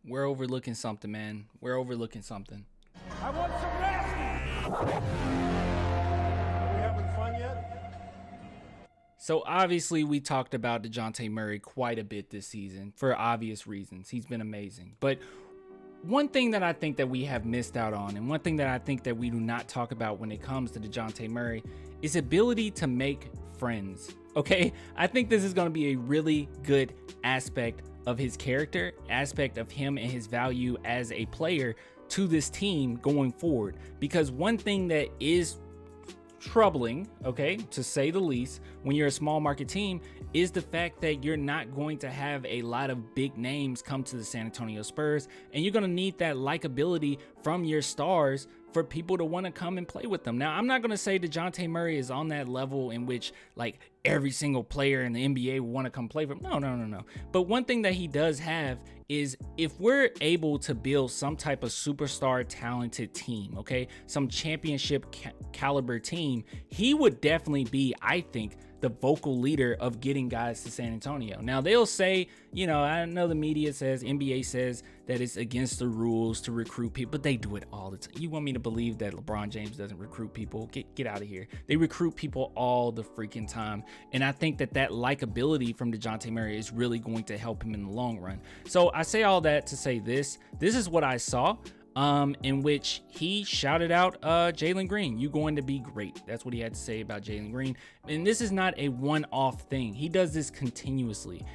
we're overlooking something, man. We're overlooking something. I want some nasty. Are we having fun yet? So obviously we talked about Dejounte Murray quite a bit this season for obvious reasons. He's been amazing. But one thing that I think that we have missed out on, and one thing that I think that we do not talk about when it comes to Dejounte Murray, is ability to make friends. Okay, I think this is going to be a really good aspect of his character, aspect of him and his value as a player to this team going forward. Because one thing that is troubling, okay, to say the least, when you're a small market team, is the fact that you're not going to have a lot of big names come to the San Antonio Spurs, and you're going to need that likability from your stars for people to want to come and play with them. Now, I'm not going to say Dejounte Murray is on that level in which like every single player in the NBA will want to come play for him. No. But one thing that he does have is if we're able to build some type of superstar talented team, okay, some championship caliber team, he would definitely be, I think, the vocal leader of getting guys to San Antonio. Now they'll say, you know, I know the media says, NBA says that it's against the rules to recruit people, but they do it all the time. You want me to believe that LeBron James doesn't recruit people? Get out of here. They recruit people all the freaking time. And I think that likability from Dejounte Murray is really going to help him in the long run. So I say all that to say this is what I saw. In which he shouted out Jalen Green. You going to be great. That's what he had to say about Jalen Green. And this is not a one-off thing. He does this continuously.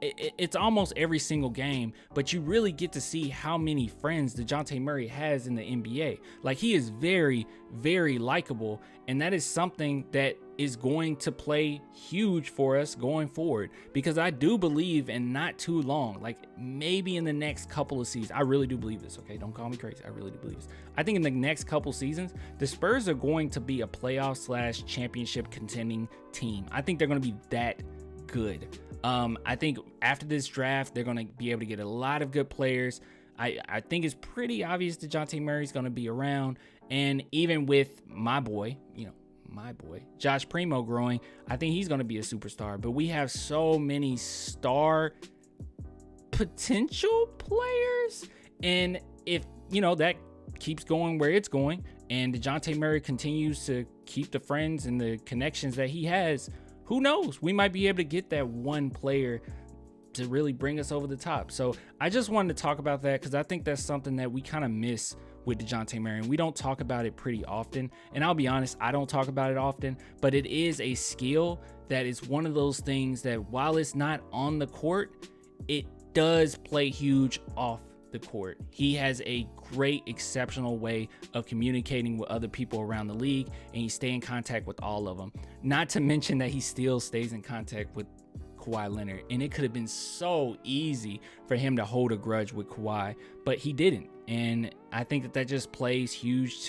It's almost every single game, but you really get to see how many friends Dejounte Murray has in the NBA. Like, he is very, very likable, and that is something that is going to play huge for us going forward, because I do believe in not too long, like maybe in the next couple of seasons, I really do believe this, okay? Don't call me crazy. I really do believe this. I think in the next couple seasons, the Spurs are going to be a playoff / championship contending team. I think they're going to be that good. I think after this draft, they're going to be able to get a lot of good players. I think it's pretty obvious Dejounte Murray's going to be around. And even with my boy, Josh Primo growing, I think he's going to be a superstar. But we have so many star potential players. And if, that keeps going where it's going, and Dejounte Murray continues to keep the friends and the connections that he has, who knows? We might be able to get that one player to really bring us over the top. So I just wanted to talk about that because I think that's something that we kind of miss with Dejounte Murray. We don't talk about it pretty often. And I'll be honest, I don't talk about it often, but it is a skill that is one of those things that while it's not on the court, it does play huge off the court. He has a great, exceptional way of communicating with other people around the league, and he stays in contact with all of them. Not to mention that he still stays in contact with Kawhi Leonard, and it could have been so easy for him to hold a grudge with Kawhi, but he didn't. And I think that just plays huge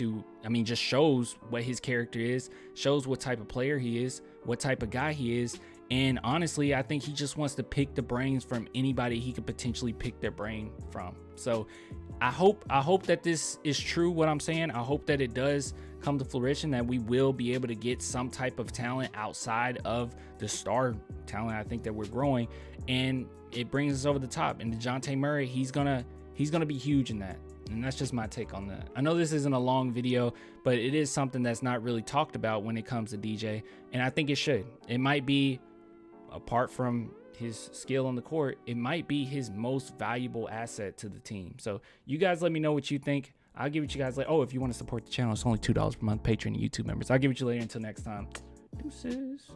just shows what his character is, shows what type of player he is, what type of guy he is. And honestly, I think he just wants to pick the brains from anybody he could potentially pick their brain from. So I hope that this is true, what I'm saying. I hope that it does come to fruition, that we will be able to get some type of talent outside of the star talent I think that we're growing, and it brings us over the top. And Dejounte Murray, he's gonna be huge in that. And that's just my take on that. I know this isn't a long video, but it is something that's not really talked about when it comes to DJ, and I think it should. It might be, apart from his skill on the court, it might be his most valuable asset to the team. So you guys let me know what you think. I'll give it to you guys later. Oh, if you want to support the channel, it's only $2 per month, Patreon and YouTube members. I'll give it to you later. Until next time, deuces.